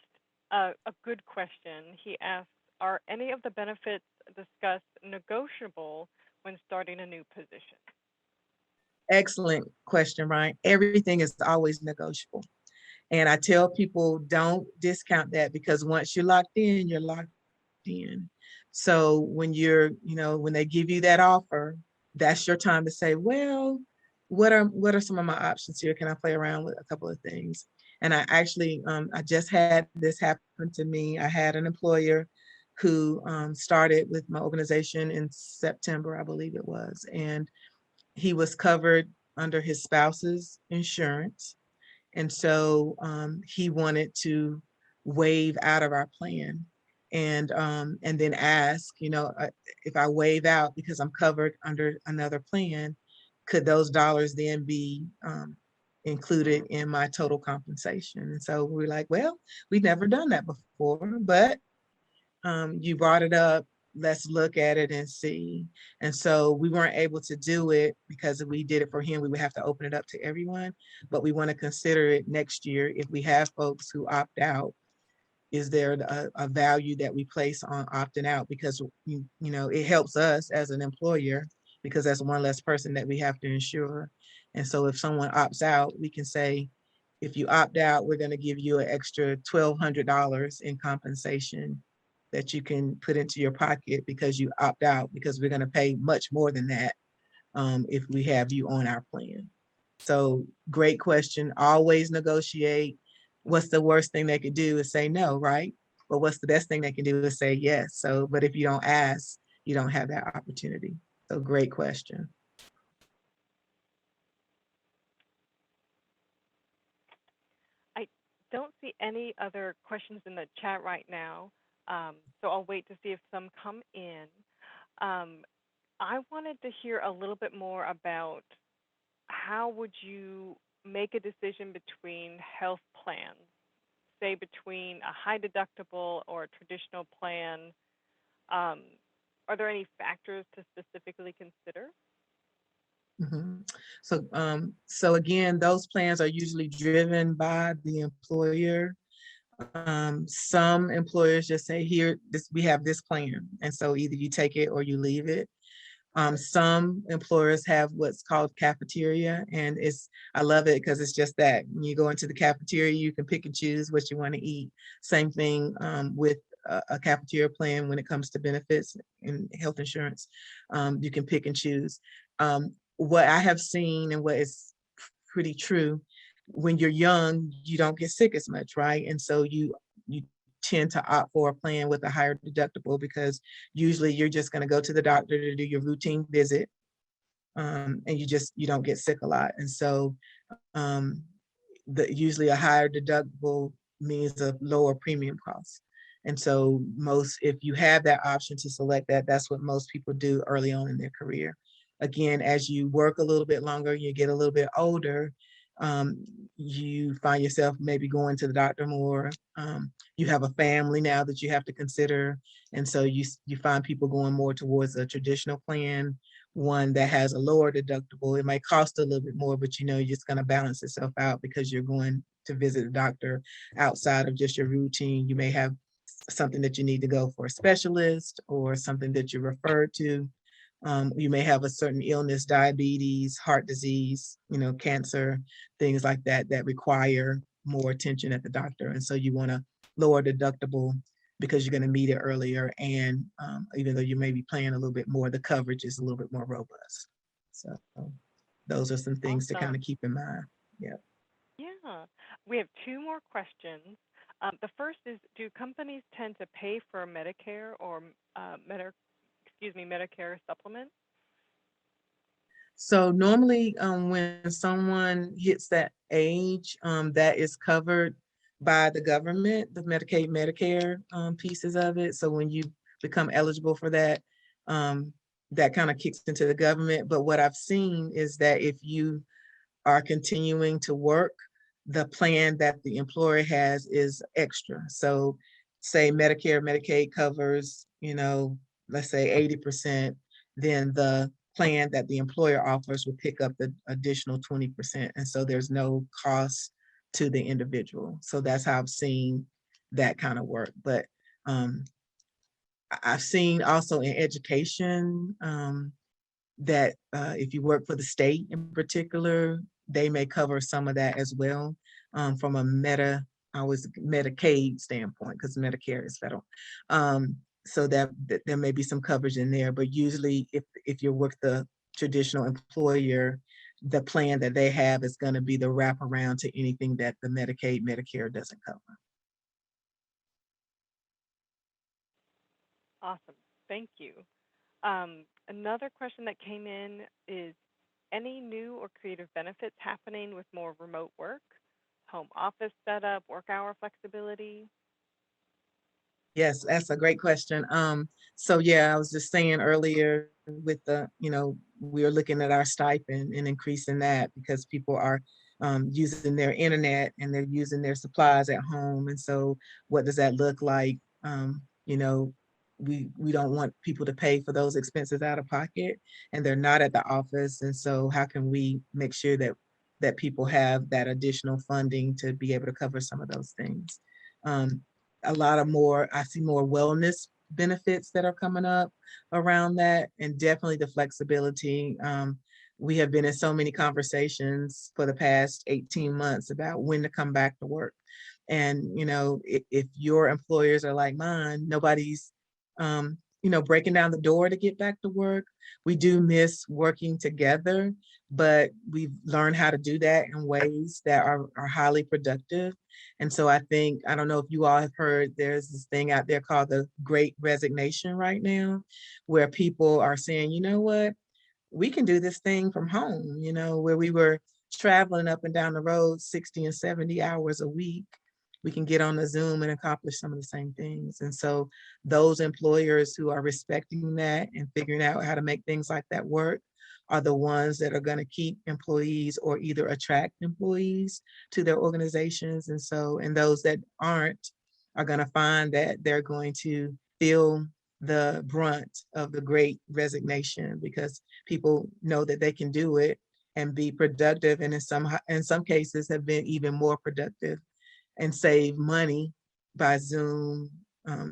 a good question. He asked, are any of the benefits discussed negotiable when starting a new position? Excellent question, Ryan. Everything is always negotiable. And I tell people, don't discount that, because once you're locked in, you're locked in. So when when they give you that offer, that's your time to say, well, what are some of my options here? Can I play around with a couple of things? And I actually, I just had this happen to me. I had an employer who started with my organization in September, I believe it was, and he was covered under his spouse's insurance. And so he wanted to waive out of our plan, and then ask, if I waive out because I'm covered under another plan, could those dollars then be included in my total compensation? And so we're like, well, we've never done that before, but you brought it up. Let's look at it and see. And so we weren't able to do it, because if we did it for him, we would have to open it up to everyone. But we want to consider it next year. If we have folks who opt out, is there a value that we place on opting out? Because it helps us as an employer, because that's one less person that we have to insure. And so if someone opts out, we can say, if you opt out, we're going to give you an extra $1,200 in compensation that you can put into your pocket because you opt out, because we're going to pay much more than that if we have you on our plan. So great question. Always negotiate. What's the worst thing they could do is say no, right? But what's the best thing they can do is say yes. So, but if you don't ask, you don't have that opportunity. So great question. I don't see any other questions in the chat right now, so I'll wait to see if some come in. Um, I wanted to hear a little bit more about how would you make a decision between health plans, say between a high deductible or a traditional plan. Um, are there any factors to specifically consider? Mhm. So again, those plans are usually driven by the employer. Some employers just say, here, we have this plan. And so either you take it or you leave it. Some employers have what's called cafeteria, and I love it because it's just that when you go into the cafeteria, you can pick and choose what you want to eat. Same thing with a cafeteria plan when it comes to benefits and health insurance. You can pick and choose. What I have seen and what is pretty true, when you're young, you don't get sick as much, right? And so you tend to opt for a plan with a higher deductible because usually you're just going to go to the doctor to do your routine visit, and you don't get sick a lot. And so um, usually a higher deductible means a lower premium cost. And so if you have that option to select that, that's what most people do early on in their career. Again, as you work a little bit longer, you get a little bit older, um, you find yourself maybe going to the doctor more. You have a family now that you have to consider. And so you find people going more towards a traditional plan, one that has a lower deductible. It might cost a little bit more, but you're just going to balance itself out because you're going to visit the doctor outside of just your routine. You may have something that you need to go for a specialist or something that you're referred to. You may have a certain illness, diabetes, heart disease, cancer, things like that, that require more attention at the doctor. And so you want to lower deductible because you're going to meet it earlier. And even though you may be paying a little bit more, the coverage is a little bit more robust. So those are some things to kind of Awesome. keep in mind. Yeah. Yeah. We have two more questions. The first is, do companies tend to pay for Medicare or Medicare supplement? So normally, when someone hits that age, that is covered by the government, the Medicaid, Medicare pieces of it. So when you become eligible for that, that kind of kicks into the government. But what I've seen is that if you are continuing to work, the plan that the employer has is extra. So say Medicare, Medicaid covers, let's say 80%, then the plan that the employer offers will pick up the additional 20%. And so there's no cost to the individual. So that's how I've seen that kind of work. But I've seen also in education, that if you work for the state in particular, they may cover some of that as well, from a Medicaid standpoint, because Medicare is federal. So that there may be some coverage in there, but usually if you're with the traditional employer, the plan that they have is going to be the wraparound to anything that the Medicaid, Medicare doesn't cover. Awesome. Thank you. Another question that came in is, any new or creative benefits happening with more remote work, home office setup, work hour flexibility? Yes, that's a great question. So yeah, I was just saying earlier with we're looking at our stipend and increasing that because people are using their internet and they're using their supplies at home. And so what does that look like? You know, we don't want people to pay for those expenses out of pocket, and they're not at the office. And so how can we make sure that people have that additional funding to be able to cover some of those things? Um, I see more wellness benefits that are coming up around that, and definitely the flexibility. We have been in so many conversations for the past 18 months about when to come back to work. And, if your employers are like mine, nobody's, breaking down the door to get back to work. We do miss working together, but we've learned how to do that in ways that are highly productive. And so I don't know if you all have heard, there's this thing out there called the Great Resignation right now, where people are saying, you know what, we can do this thing from home, where we were traveling up and down the road 60 and 70 hours a week. We can get on a Zoom and accomplish some of the same things. And so those employers who are respecting that and figuring out how to make things like that work are the ones that are going to keep employees or either attract employees to their organizations. And those that aren't are going to find that they're going to feel the brunt of the great resignation because people know that they can do it and be productive, and in some cases have been even more productive and save money by Zoom,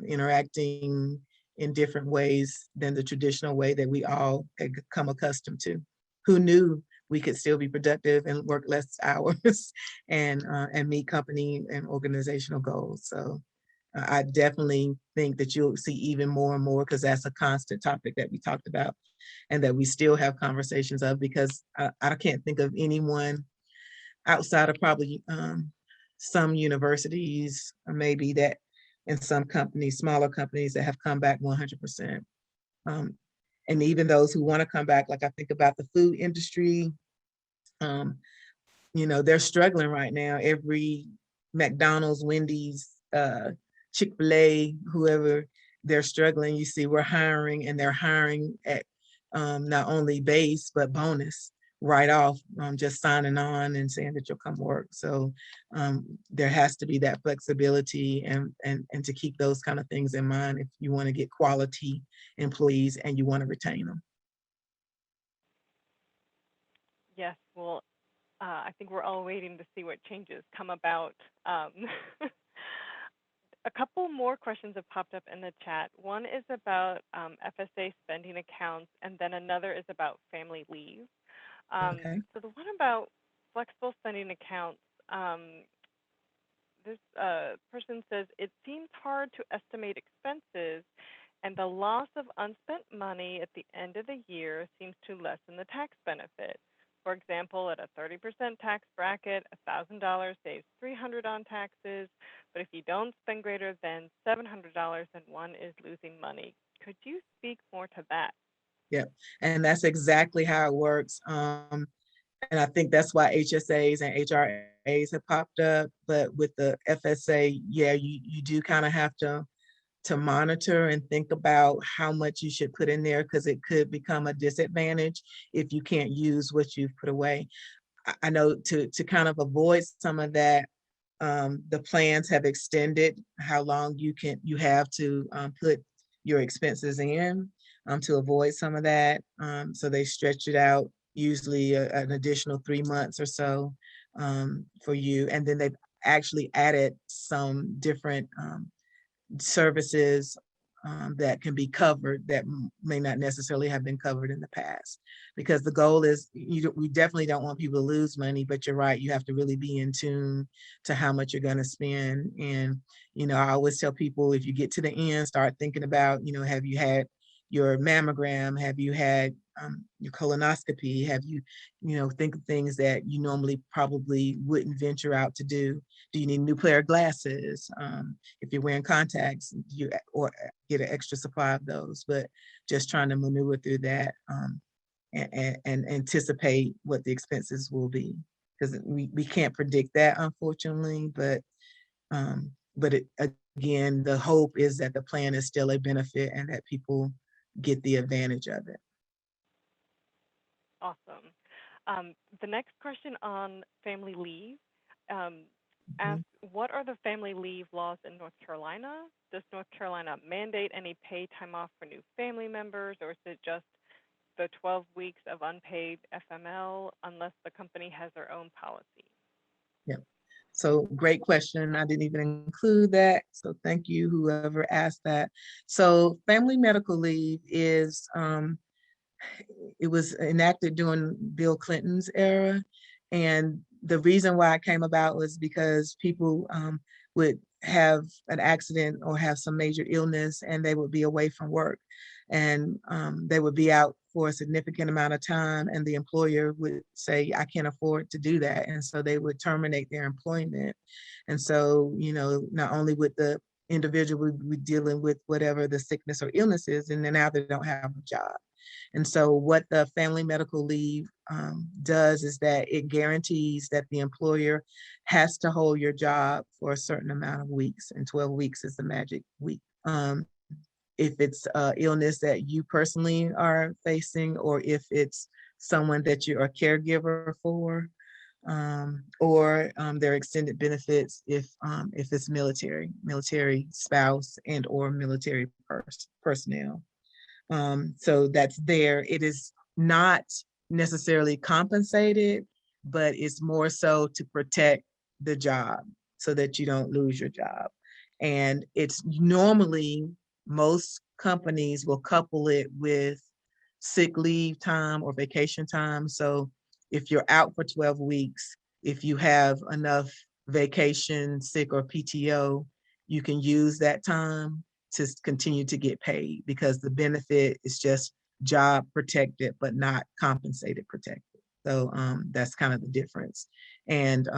interacting in different ways than the traditional way that we all had come accustomed to. Who knew we could still be productive and work less hours and meet company and organizational goals? So I definitely think that you'll see even more and more, because that's a constant topic that we talked about and that we still have conversations of, because I can't think of anyone outside of probably some universities, or maybe that in some companies, smaller companies that have come back 100%. Um, and even those who want to come back, like I think about the food industry, um, they're struggling right now. Every McDonald's, Wendy's, Chick-fil-A, whoever, they're struggling. You see, we're hiring, and they're hiring at not only base, but bonus right off, just signing on and saying that you'll come work. So there has to be that flexibility and to keep those kind of things in mind if you want to get quality employees and you want to retain them. Yes, well, I think we're all waiting to see what changes come about. Um, a couple more questions have popped up in the chat. One is about FSA spending accounts, and then another is about family leave. Okay. So the one about flexible spending accounts, this person says it seems hard to estimate expenses, and the loss of unspent money at the end of the year seems to lessen the tax benefit. For example, at a 30% tax bracket, $1,000 saves $300 on taxes, but if you don't spend greater than $700, then one is losing money. Could you speak more to that? Yep. And that's exactly how it works. And I think that's why HSAs and HRAs have popped up. But with the FSA, yeah, you do kind of have to monitor and think about how much you should put in there, because it could become a disadvantage if you can't use what you've put away. I know to kind of avoid some of that, the plans have extended how long you have to put your expenses in, to avoid some of that. So they stretch it out, usually an additional 3 months or so, for you. And then they've actually added some different services that can be covered that may not necessarily have been covered in the past. Because the goal is, we definitely don't want people to lose money, but you're right, you have to really be in tune to how much you're going to spend. And, I always tell people, if you get to the end, start thinking about, have you had your mammogram? Have you had your colonoscopy? Have you, think of things that you normally probably wouldn't venture out to do. Do you need a new pair of glasses? If you're wearing contacts, or get an extra supply of those. But just trying to maneuver through that, and anticipate what the expenses will be, because we can't predict that, unfortunately. But again, the hope is that the plan is still a benefit and that people get the advantage of it. Awesome. The next question on family leave Mhm. asks, what are the family leave laws in North Carolina? Does North Carolina mandate any pay time off for new family members, or is it just the 12 weeks of unpaid FML unless the company has their own policy? Yep. So great question. I didn't even include that. So thank you, whoever asked that. So family medical leave is, it was enacted during Bill Clinton's era. And the reason why it came about was because people would have an accident or have some major illness, and they would be away from work. And they would be out for a significant amount of time, and the employer would say, I can't afford to do that. And so they would terminate their employment. And so, not only would the individual be dealing with whatever the sickness or illness is, and then now they don't have a job. And so what the family medical leave does is that it guarantees that the employer has to hold your job for a certain amount of weeks, and 12 weeks is the magic week. If it's illness that you personally are facing, or if it's someone that you're a caregiver for, or their extended benefits if it's military spouse and or military personnel. So that's there. It is not necessarily compensated, but it's more so to protect the job so that you don't lose your job. And it's normally, most companies will couple it with sick leave time or vacation time. So if you're out for 12 weeks, if you have enough vacation, sick, or PTO, you can use that time to continue to get paid, because the benefit is just job protected, but not compensated protected. So that's kind of the difference. And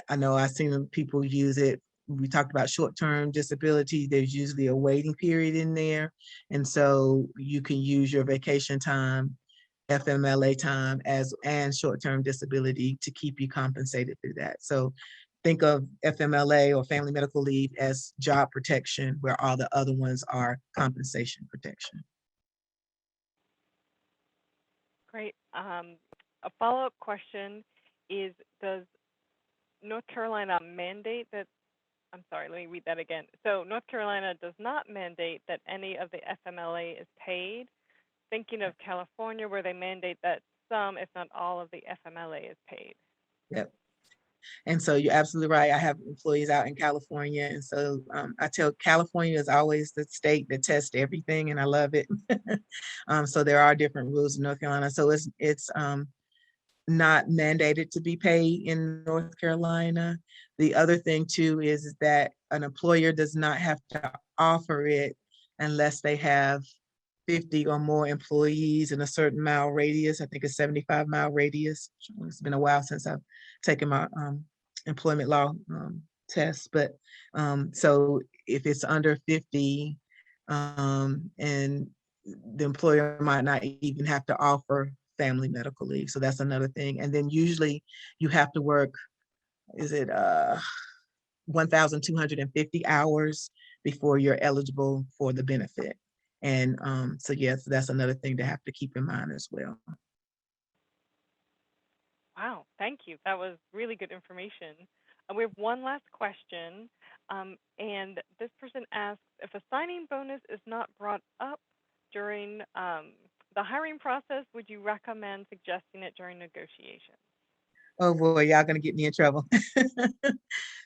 I know I've seen people use it. We talked about short-term disability. There's usually a waiting period in there. And so you can use your vacation time, FMLA time, and short-term disability to keep you compensated through that. So think of FMLA or family medical leave as job protection, where all the other ones are compensation protection. Great. A follow-up question is, does North Carolina mandate that, I'm sorry, let me read that again. So North Carolina does not mandate that any of the FMLA is paid. Thinking of California, where they mandate that some, if not all, of the FMLA is paid. Yep. And so you're absolutely right. I have employees out in California. And so I tell California is always the state that tests everything, and I love it. So there are different rules in North Carolina. So it's not mandated to be paid in North Carolina. The other thing too is that an employer does not have to offer it unless they have 50 or more employees in a certain mile radius. I think a 75-mile radius. It's been a while since I've taken my employment law test, but so if it's under 50, and the employer might not even have to offer family medical leave. So that's another thing. And then usually you have to work, is it 1,250 hours before you're eligible for the benefit. And so yes, that's another thing to have to keep in mind as well. Wow, thank you. That was really good information. We have one last question, and this person asks, if a signing bonus is not brought up during the hiring process, would you recommend suggesting it during negotiations? Oh boy, y'all gonna get me in trouble.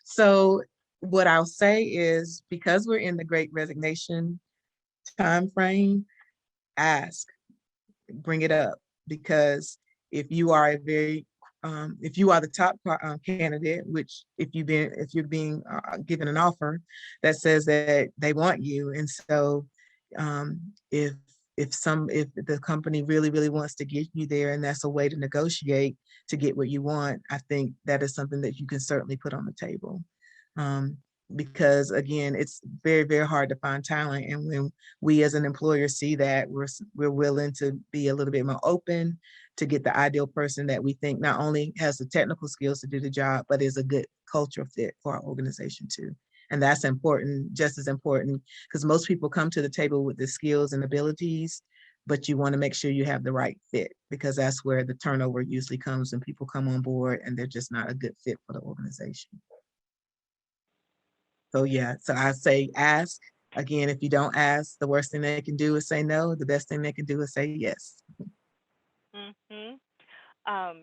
So what I'll say is, because we're in the Great Resignation time frame, ask, bring it up, because if you are a very if you are the top candidate, which if you're being given an offer that says that they want you, and so um, if if the company really wants to get you there, and that's a way to negotiate to get what you want, I think that is something that you can certainly put on the table. Um, because again, it's very hard to find talent, and when we as an employer see that, we're willing to be a little bit more open to get the ideal person that we think not only has the technical skills to do the job, but is a good cultural fit for our organization too. And that's important, just as important, because most people come to the table with the skills and abilities, but you want to make sure you have the right fit, because that's where the turnover usually comes when people come on board and they're just not a good fit for the organization. So yeah, so I say ask. Again, if you don't ask, the worst thing they can do is say no. The best thing they can do is say yes. Mm-hmm. Um,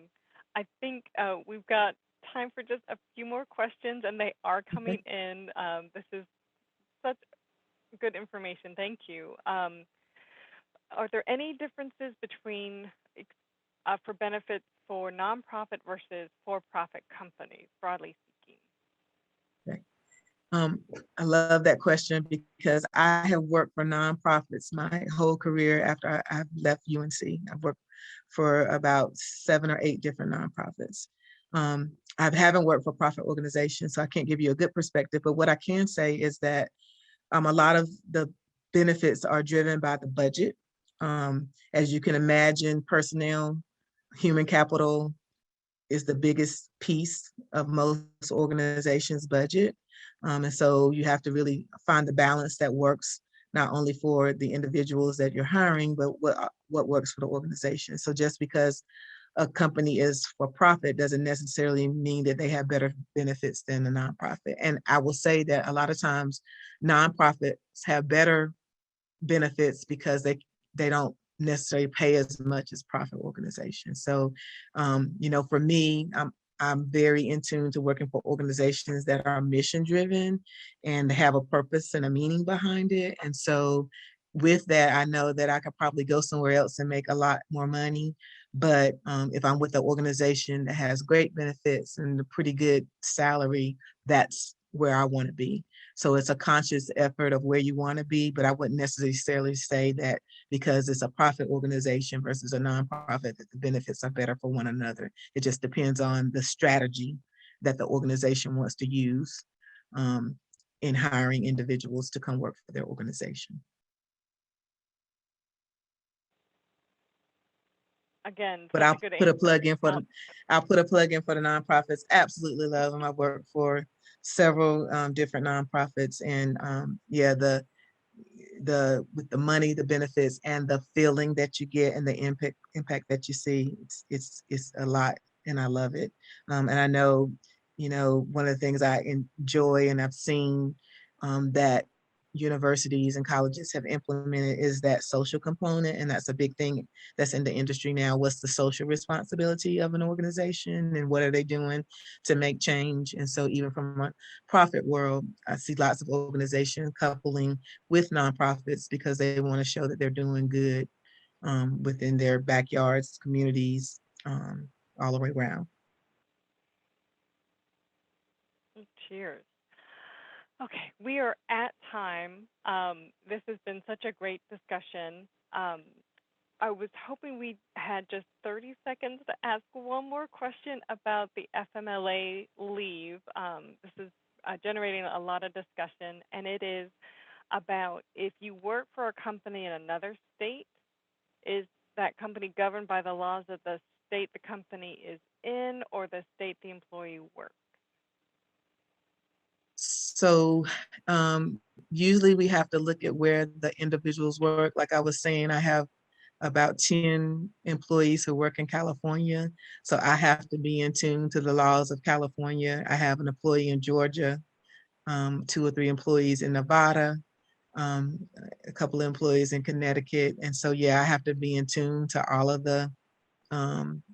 I think we've got time for just a few more questions, and they are coming in. This is such good information. Thank you. Are there any differences between for benefits for nonprofit versus for-profit companies, broadly speaking? Okay. I love that question, because I have worked for nonprofits my whole career after I've left UNC. I've worked for about 7 or 8 different nonprofits. I haven't worked for profit organizations, so I can't give you a good perspective, but what I can say is that a lot of the benefits are driven by the budget. As you can imagine, personnel, human capital is the biggest piece of most organizations' budget. And so you have to really find the balance that works not only for the individuals that you're hiring, but what works for the organization. So just because a company is for profit doesn't necessarily mean that they have better benefits than a nonprofit. And I will say that a lot of times nonprofits have better benefits because they don't necessarily pay as much as profit organizations. So, for me, I'm very in tune to working for organizations that are mission driven and have a purpose and a meaning behind it. And so with that, I know that I could probably go somewhere else and make a lot more money. But if I'm with an organization that has great benefits and a pretty good salary, that's where I want to be. So it's a conscious effort of where you want to be, but I wouldn't necessarily say that because it's a profit organization versus a nonprofit that the benefits are better for one another. It just depends on the strategy that the organization wants to use um, in hiring individuals to come work for their organization. Again, But such a good answer. I'll put a plug in for the nonprofits. Absolutely love them. I work for several different nonprofits, and yeah, the with the money, the benefits, and the feeling that you get, and the impact that you see, it's a lot, and I love it. And I know, one of the things I enjoy and I've seen that universities and colleges have implemented is that social component, and that's a big thing that's in the industry now. What's the social responsibility of an organization, and what are they doing to make change? And so even from a profit world, I see lots of organizations coupling with nonprofits because they want to show that they're doing good within their backyards, communities, all the way around. Cheers. Okay, we are at time. This has been such a great discussion. Um, I was hoping we had just 30 seconds to ask one more question about the FMLA leave. This is generating a lot of discussion, and it is about if you work for a company in another state, is that company governed by the laws of the state the company is in or the state the employee works? So usually we have to look at where the individuals work. Like I was saying, I have about 10 employees who work in California. So I have to be in tune to the laws of California. I have an employee in Georgia, two or three employees in Nevada, um, a couple of employees in Connecticut. And so, yeah, I have to be in tune to all of the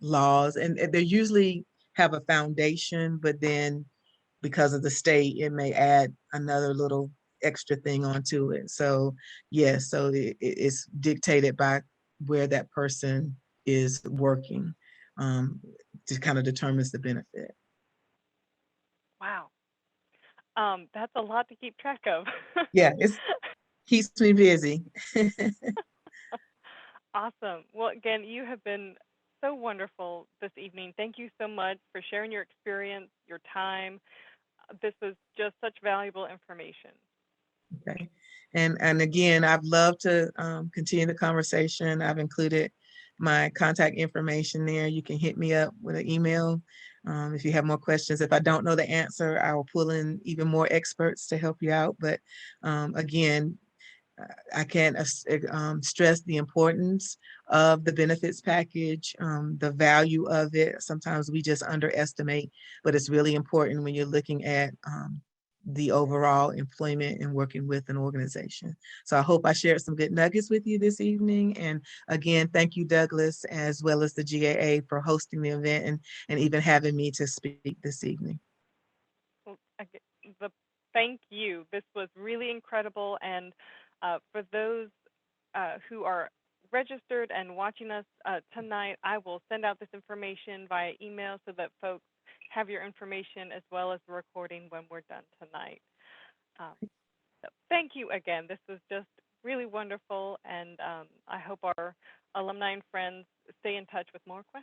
laws. And they usually have a foundation, but then because of the state, it may add another little extra thing onto it. So, yeah, so it's dictated by where that person is working um, to kind of determines the benefit. Wow. That's a lot to keep track of. Yeah, it keeps me busy. Awesome. Well, again, you have been so wonderful this evening. Thank you so much for sharing your experience, your time. This was just such valuable information. Okay. And again, I'd love to continue the conversation. I've included my contact information there. You can hit me up with an email if you have more questions. If I don't know the answer, I will pull in even more experts to help you out. But again, I can't stress the importance of the benefits package, the value of it. Sometimes we just underestimate, but it's really important when you're looking at the overall employment and working with an organization. So I hope I shared some good nuggets with you this evening. And again, thank you, Douglas, as well as the GAA for hosting the event and even having me to speak this evening. Well, the thank you. This was really incredible, and for those who are registered and watching us tonight, I will send out this information via email so that folks have your information as well as the recording when we're done tonight. Um, so thank you again. This was just really wonderful, and I hope our alumni and friends stay in touch with more questions.